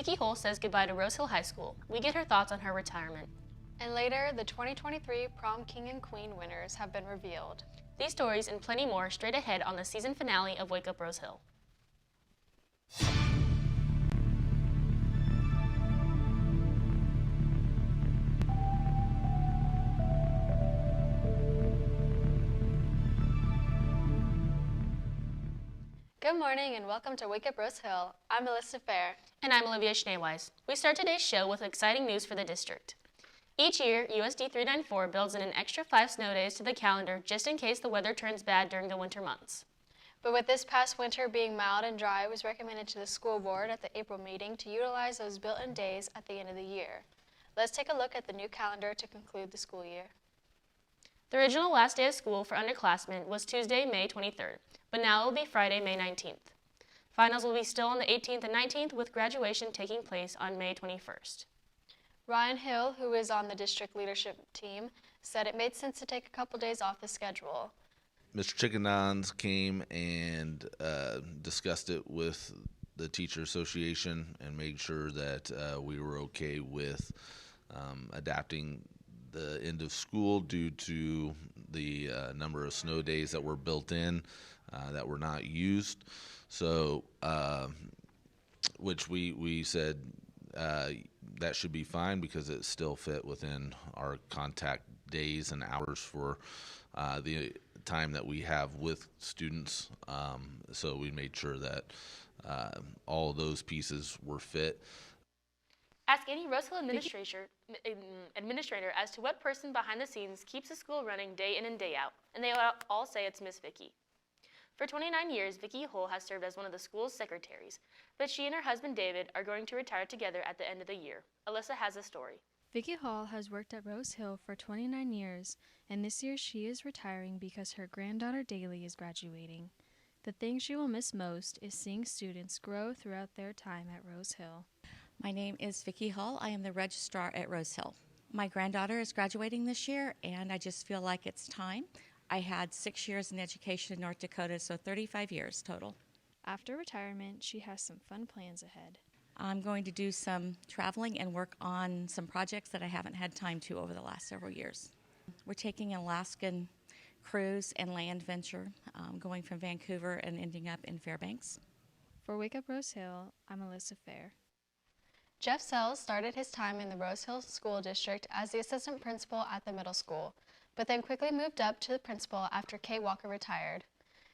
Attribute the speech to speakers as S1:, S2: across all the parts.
S1: Vicki Hull says goodbye to Rose Hill High School. We get her thoughts on her retirement.
S2: And later, the 2023 Prom King and Queen winners have been revealed.
S1: These stories and plenty more straight ahead on the season finale of Wake Up Rose Hill.
S2: Good morning and welcome to Wake Up Rose Hill. I'm Melissa Fair.
S1: And I'm Olivia Schneeweiss. We start today's show with exciting news for the district. Each year, USD 394 builds in an extra 5 snow days to the calendar just in case the weather turns bad during the winter months.
S2: But with this past winter being mild and dry, it was recommended to the school board at the April meeting to utilize those built-in days at the end of the year. Let's take a look at the new calendar to conclude the school year.
S1: The original last day of school for underclassmen was Tuesday, May 23rd, but now it will be Friday, May 19th. Finals will be still on the 18th and 19th, with graduation taking place on May 21st.
S2: Ryan Hill, who is on the district leadership team, said it made sense to take a couple days off the schedule.
S3: Mr. Chickendons came and discussed it with the teacher association and made sure that we were okay with adapting the end of school due to the number of snow days that were built in that were not used. So, which we said that should be fine because it still fit within our contact days and hours for the time that we have with students. So we made sure that all those pieces were fit.
S1: Ask any Rose Hill administrator as to what person behind the scenes keeps the school running day in and day out, and they all say it's Miss Vicki. For 29 years, Vicki Hull has served as one of the school's secretaries, but she and her husband David are going to retire together at the end of the year. Alyssa has a story.
S4: Vicki Hall has worked at Rose Hill for 29 years, and this year she is retiring because her granddaughter Daly is graduating. The thing she will miss most is seeing students grow throughout their time at Rose Hill.
S5: My name is Vicki Hull. I am the registrar at Rose Hill. My granddaughter is graduating this year, and I just feel like it's time. I had 6 years in education in North Dakota, so 35 years total.
S4: After retirement, she has some fun plans ahead.
S5: I'm going to do some traveling and work on some projects that I haven't had time to over the last several years. We're taking an Alaskan cruise and land venture, going from Vancouver and ending up in Fairbanks.
S4: For Wake Up Rose Hill, I'm Alyssa Fair.
S2: Jeff Sells started his time in the Rose Hill School District as the assistant principal at the middle school, but then quickly moved up to the principal after Kay Walker retired.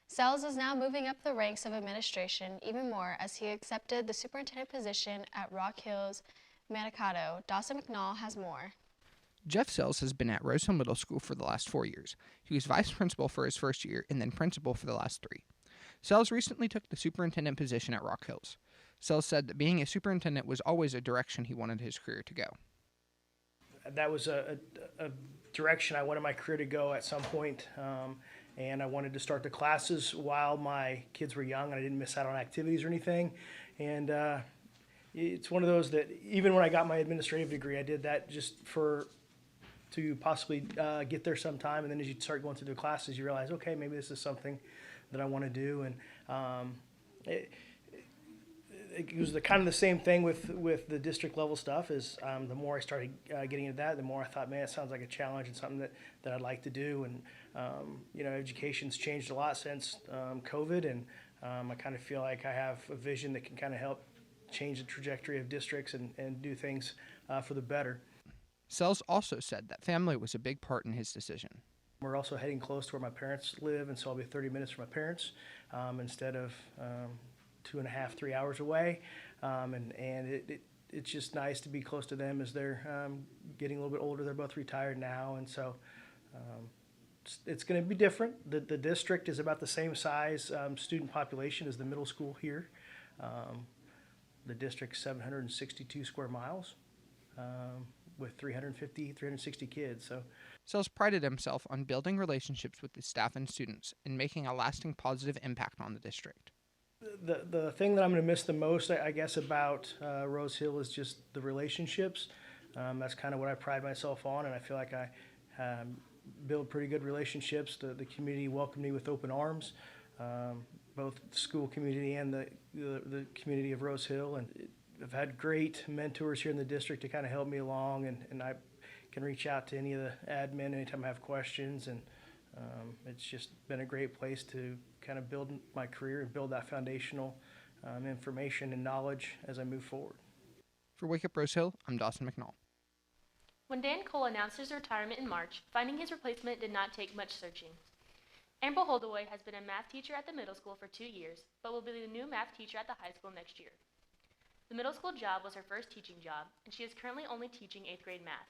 S2: Sells is now moving up the ranks of administration even more as he accepted the superintendent position at Rock Hills Manikato. Dawson McNall has more.
S6: Jeff Sells has been at Rose Hill Middle School for the last 4 years. He was vice principal for his first year and then principal for the last 3. Sells recently took the superintendent position at Rock Hills. Sells said that being a superintendent was always a direction he wanted his career to go.
S7: That was a direction I wanted my career to go at some point, and I wanted to start the classes while my kids were young and I didn't miss out on activities or anything. And it's one of those that even when I got my administrative degree, I did that just to possibly get there sometime. And then as you start going through the classes, you realize, okay, maybe this is something that I want to do. And it was kind of the same thing with the district level stuff. Is the more I started getting into that, the more I thought, man, it sounds like a challenge and something that I'd like to do. And education's changed a lot since COVID, and I kind of feel like I have a vision that can kind of help change the trajectory of districts and do things for the better.
S6: Sells also said that family was a big part in his decision.
S7: We're also heading close to where my parents live, and so I'll be 30 minutes from my parents instead of 2.5, 3 hours away, and it's just nice to be close to them as they're getting a little bit older. They're both retired now, and so it's going to be different. The district is about the same size student population as the middle school here. The district's 762 square miles with 360 kids. So
S6: Sells prided himself on building relationships with his staff and students and making a lasting positive impact on the district.
S7: The thing that I'm going to miss the most, I guess, about Rose Hill is just the relationships. That's kind of what I pride myself on, and I feel like I build pretty good relationships. The community welcomed me with open arms, both the school community and the community of Rose Hill, and I've had great mentors here in the district to kind of help me along, and I can reach out to any of the admin anytime I have questions, and it's just been a great place to kind of build my career and build that foundational information and knowledge as I move forward.
S6: For Wake Up Rose Hill, I'm Dawson McNall.
S1: When Dan Cole announced his retirement in March, finding his replacement did not take much searching. Amber Holdaway has been a math teacher at the middle school for 2 years, but will be the new math teacher at the high school next year. The middle school job was her first teaching job, and she is currently only teaching 8th grade math.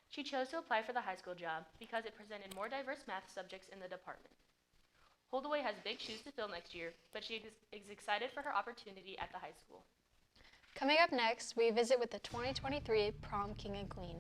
S1: She chose to apply for the high school job because it presented more diverse math subjects in the department. Holdaway has big shoes to fill next year, but she is excited for her opportunity at the high school.
S2: Coming up next, we visit with the 2023 Prom King and Queen.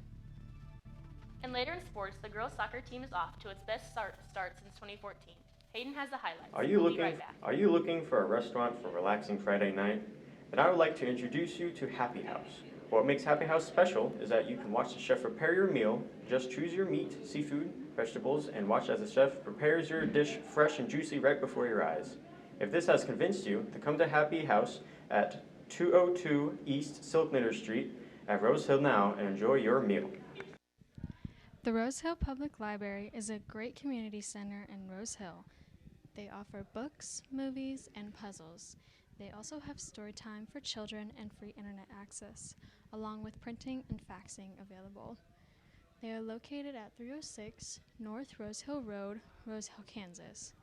S1: And later in sports, the girls' soccer team is off to its best start since 2014. Hayden has the highlights.
S8: Are you
S1: We'll be right back.
S8: looking for a restaurant for a relaxing Friday night? Then I would like to introduce you to Happy House. What makes Happy House special is that you can watch the chef prepare your meal. Just choose your meat, seafood, vegetables, and watch as the chef prepares your dish fresh and juicy right before your eyes. If this has convinced you to come to Happy House at 202 East Silknitter Street at Rose Hill now and enjoy your meal.
S4: The Rose Hill Public Library is a great community center in Rose Hill. They offer books, movies, and puzzles. They also have story time for children and free internet access, along with printing and faxing available. They are located at 306 North Rose Hill Road, Rose Hill, Kansas.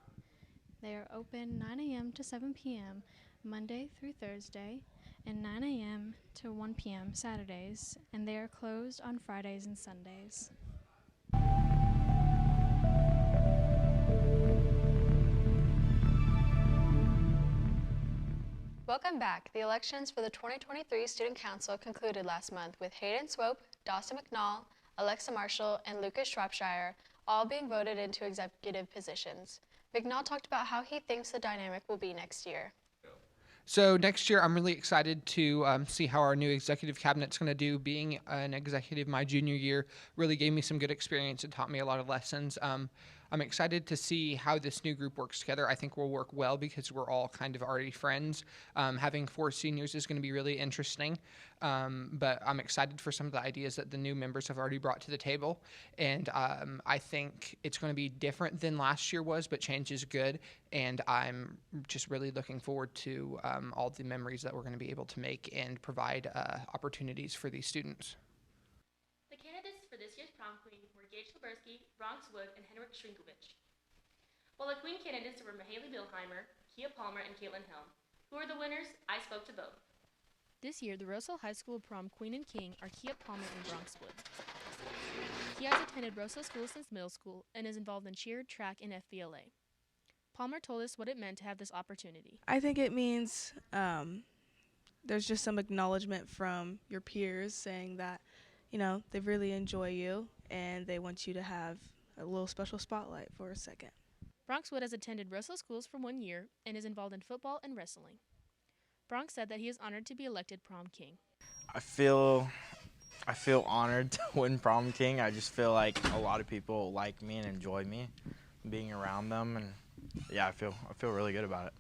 S4: They are open 9 a.m. to 7 p.m. Monday through Thursday, and 9 a.m. to 1 p.m. Saturdays, and they are closed on Fridays and Sundays.
S2: Welcome back. The elections for the 2023 Student Council concluded last month with Hayden Swope, Dawson McNall, Alexa Marshall, and Lucas Shropshire all being voted into executive positions. McNall talked about how he thinks the dynamic will be next year.
S6: So next year, I'm really excited to see how our new executive cabinet's going to do. Being an executive my junior year really gave me some good experience and taught me a lot of lessons. I'm excited to see how this new group works together. I think we'll work well because we're all kind of already friends. Having 4 seniors is going to be really interesting, but I'm excited for some of the ideas that the new members have already brought to the table. And I think it's going to be different than last year was, but change is good. And I'm just really looking forward to all the memories that we're going to be able to make and provide opportunities for these students.
S1: The candidates for this year's prom queen were Gage Lebersky, Bronx Wood, and Henrik Shrinkovich. While the queen candidates were Mahaley Bilheimer, Kia Palmer, and Caitlin Helm. Who are the winners? I spoke to both.
S9: This year, the Rose Hill High School prom queen and king are Kia Palmer and Bronx Wood. Kia has attended Rose Hill School since middle school and is involved in cheer, track, and FBLA. Palmer told us what it meant to have this opportunity.
S10: I think it means there's just some acknowledgement from your peers saying that, you know, they really enjoy you and they want you to have a little special spotlight for a second.
S9: Bronx Wood has attended Rose Hill schools for 1 year and is involved in football and wrestling. Bronx said that he is honored to be elected prom king.
S11: I feel honored to win prom king. I just feel like a lot of people like me and enjoy me being around them, and yeah, I feel really good about it.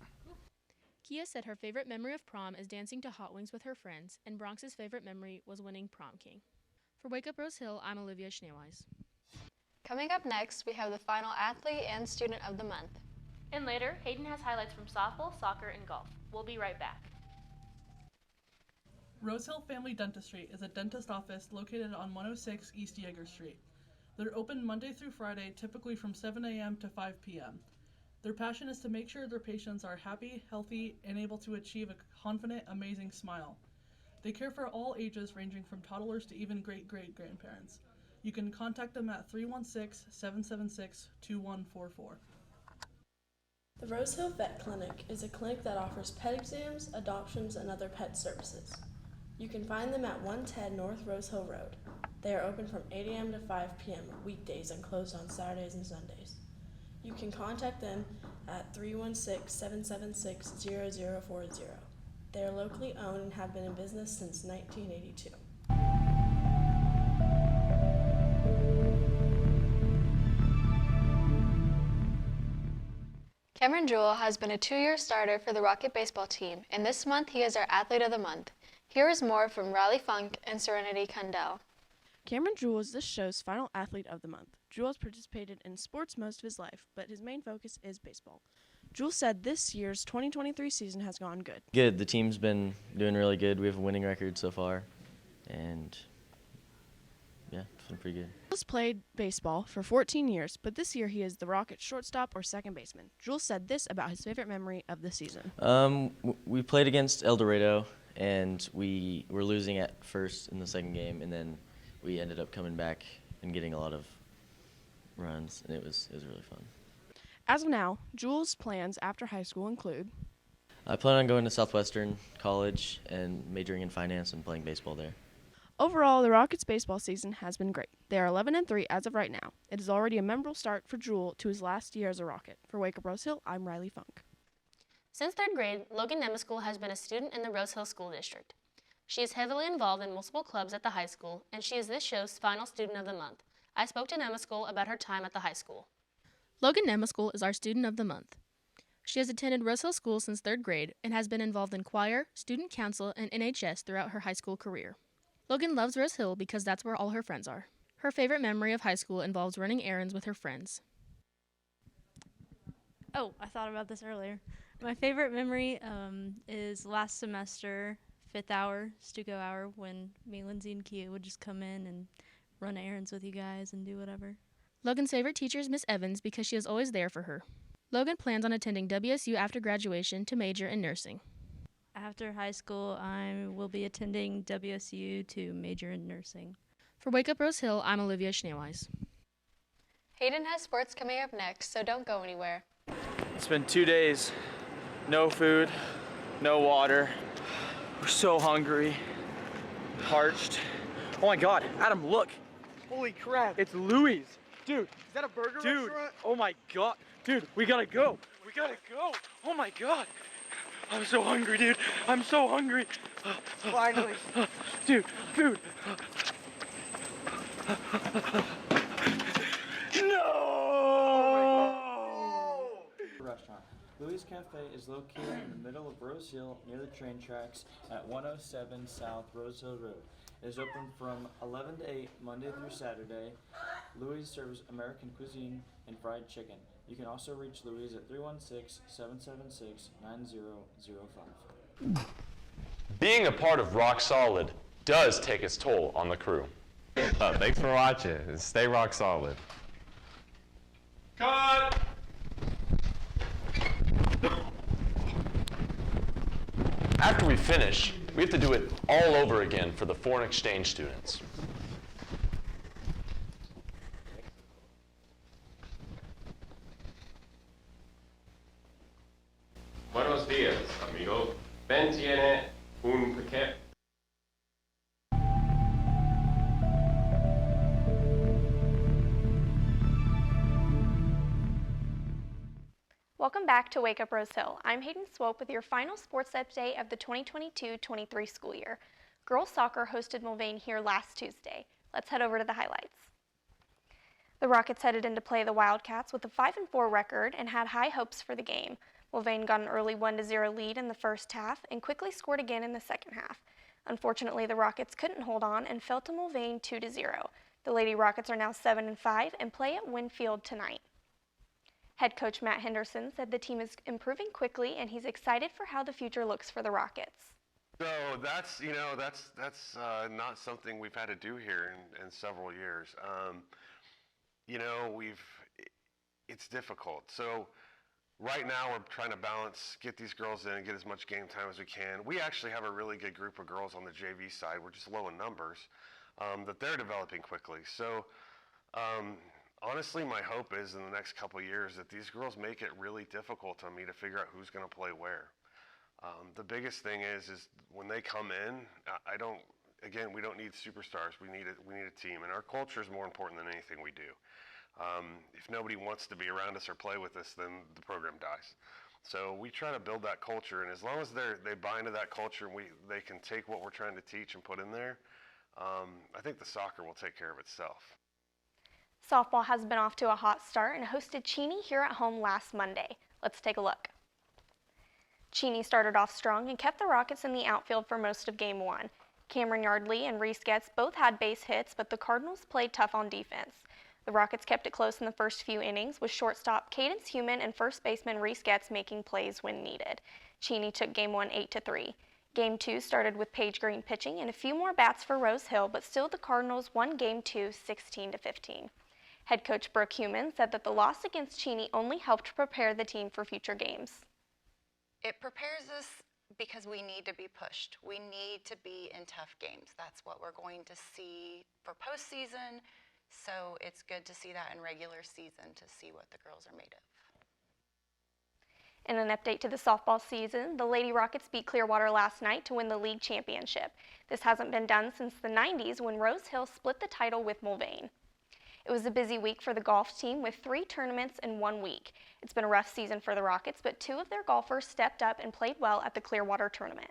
S9: Kia said her favorite memory of prom is dancing to Hot Wings with her friends, and Bronx's favorite memory was winning prom king. For Wake Up Rose Hill, I'm Olivia Schneeweiss.
S2: Coming up next, we have the final athlete and student of the month.
S1: And later, Hayden has highlights from softball, soccer, and golf. We'll be right back.
S12: Rose Hill Family Dentistry is a dentist office located on 106 East Yeager Street. They're open Monday through Friday, typically from 7 a.m. to 5 p.m. Their passion is to make sure their patients are happy, healthy, and able to achieve a confident, amazing smile. They care for all ages, ranging from toddlers to even great-great-grandparents. You can contact them at 316-776-2144.
S13: The Rose Hill Vet Clinic is a clinic that offers pet exams, adoptions, and other pet services. You can find them at 110 North Rose Hill Road. They are open from 8 a.m. to 5 p.m. weekdays and closed on Saturdays and Sundays. You can contact them at 316-776-0040. They are locally owned and have been in business since 1982.
S2: Cameron Jewell has been a 2-year starter for the Rocket baseball team, and this month he is our Athlete of the Month. Here is more from Riley Funk and Serenity Kundell.
S14: Cameron Jewell is this show's final athlete of the month. Jewell has participated in sports most of his life, but his main focus is baseball. Jewell said this year's 2023 season has gone good.
S15: Good. The team's been doing really good. We have a winning record so far, and yeah, it's been pretty good.
S14: Jewell's played baseball for 14 years, but this year he is the Rockets' shortstop or second baseman. Jewell said this about his favorite memory of the season.
S15: We played against El Dorado, and we were losing at first in the second game, and then we ended up coming back and getting a lot of runs, and it was really fun.
S14: As of now, Jewell's plans after high school include:
S15: I plan on going to Southwestern College and majoring in finance and playing baseball there.
S14: Overall, the Rockets' baseball season has been great. They are 11-3 as of right now. It is already a memorable start for Jewell to his last year as a Rocket. For Wake Up Rose Hill, I'm Riley Funk.
S1: Since 3rd grade, Logan Nemaskul has been a student in the Rose Hill School District. She is heavily involved in multiple clubs at the high school, and she is this show's final student of the month. I spoke to Nemaskul about her time at the high school.
S9: Logan Nemaskul is our student of the month. She has attended Rose Hill School since 3rd grade and has been involved in choir, student council, and NHS throughout her high school career. Logan loves Rose Hill because that's where all her friends are. Her favorite memory of high school involves running errands with her friends.
S16: Oh, I thought about this earlier. My favorite memory is last semester, 5th hour, Stuco hour, when me, Lindsay, and Kia would just come in and run errands with you guys and do whatever.
S9: Logan's favorite teacher is Miss Evans because she is always there for her. Logan plans on attending WSU after graduation to major in nursing.
S16: After high school, I will be attending WSU to major in nursing.
S9: For Wake Up Rose Hill, I'm Olivia Schneeweiss.
S2: Hayden has sports coming up next, so don't go anywhere.
S17: It's been 2 days. No food, no water. We're so hungry, parched. Oh my God, Adam, look. Holy crap, it's Louis. Dude, is that a burger restaurant? Oh my God. Dude, we gotta go. We gotta go. Oh my God. I'm so hungry, dude. I'm so hungry. Finally. Dude, food. No!
S18: Restaurant. Louis Cafe is located in the middle of Rose Hill near the train tracks at 107 South Rose Hill Road. It is open from 11 to 8 Monday through Saturday. Louis serves American cuisine and fried chicken. You can also reach Louis at 316-776-9005.
S19: Being a part of Rock Solid does take its toll on the crew.
S20: Thanks for watching, and stay rock solid.
S19: Cut! After we finish, we have to do it all over again for the foreign exchange students.
S20: Buenos dias, amigo. Ben tiene un paquete.
S21: Welcome back to Wake Up Rose Hill. I'm Hayden Swope with your final sports update of the 2022-23 school year. Girls soccer hosted Mulvane here last Tuesday. Let's head over to the highlights. The Rockets headed into play the Wildcats with a 5-4 record and had high hopes for the game. Mulvane got an early 1-0 lead in the first half and quickly scored again in the second half. Unfortunately, the Rockets couldn't hold on and fell to Mulvane 2-0. The Lady Rockets are now 7-5 and play at Winfield tonight. Head coach Matt Henderson said the team is improving quickly and he's excited for how the future looks for the Rockets.
S22: So that's not something we've had to do here in several years. It's difficult. So right now we're trying to balance, get these girls in and get as much game time as we can. We actually have a really good group of girls on the JV side. We're just low in numbers, that they're developing quickly. So honestly, my hope is in the next couple of years that these girls make it really difficult on me to figure out who's going to play where. The biggest thing is when they come in, we don't need superstars. We need a team, and our culture is more important than anything we do. If nobody wants to be around us or play with us, then the program dies. So we try to build that culture, and as long as they buy into that culture and they can take what we're trying to teach and put in there, I think the soccer will take care of itself.
S21: Softball has been off to a hot start and hosted Cheney here at home last Monday. Let's take a look. Cheney started off strong and kept the Rockets in the outfield for most of Game 1. Cameron Yardley and Reese Getz both had base hits, but the Cardinals played tough on defense. The Rockets kept it close in the first few innings, with shortstop Cadence Human and first baseman Reese Getz making plays when needed. Cheney took Game 1 8-3. Game 2 started with Paige Green pitching and a few more bats for Rose Hill, but still the Cardinals won Game 2 16-15. Head coach Brooke Human said that the loss against Cheney only helped prepare the team for future games.
S3: It prepares us because we need to be pushed. We need to be in tough games. That's what we're going to see for postseason. So it's good to see that in regular season to see what the girls are made of.
S21: In an update to the softball season, the Lady Rockets beat Clearwater last night to win the league championship. This hasn't been done since the 90s when Rose Hill split the title with Mulvane. It was a busy week for the golf team with 3 tournaments in 1 week. It's been a rough season for the Rockets, but 2 of their golfers stepped up and played well at the Clearwater tournament.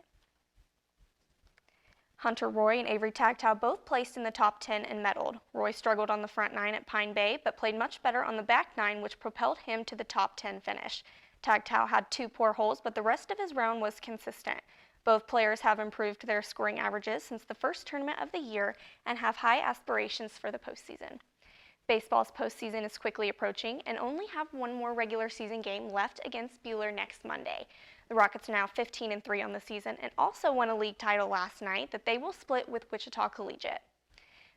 S21: Hunter Roy and Avery Tagtow both placed in the top 10 and medaled. Roy struggled on the front 9 at Pine Bay, but played much better on the back 9, which propelled him to the top 10 finish. Tagtow had 2 poor holes, but the rest of his round was consistent. Both players have improved their scoring averages since the first tournament of the year and have high aspirations for the postseason. Baseball's postseason is quickly approaching and only have 1 more regular season game left against Buhler next Monday. The Rockets are now 15-3 on the season and also won a league title last night that they will split with Wichita Collegiate.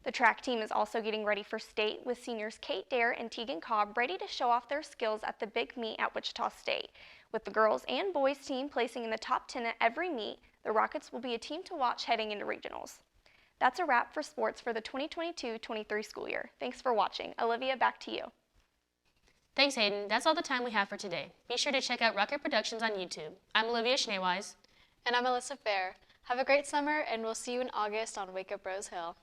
S21: The track team is also getting ready for state with seniors Kate Dare and Tegan Cobb ready to show off their skills at the big meet at Wichita State. With the girls and boys team placing in the top 10 at every meet, the Rockets will be a team to watch heading into regionals. That's a wrap for sports for the 2022-23 school year. Thanks for watching. Olivia, back to you.
S1: Thanks, Hayden. That's all the time we have for today. Be sure to check out Rocket Productions on YouTube. I'm Olivia Schneeweiss.
S2: And I'm Alyssa Fair. Have a great summer, and we'll see you in August on Wake Up Rose Hill.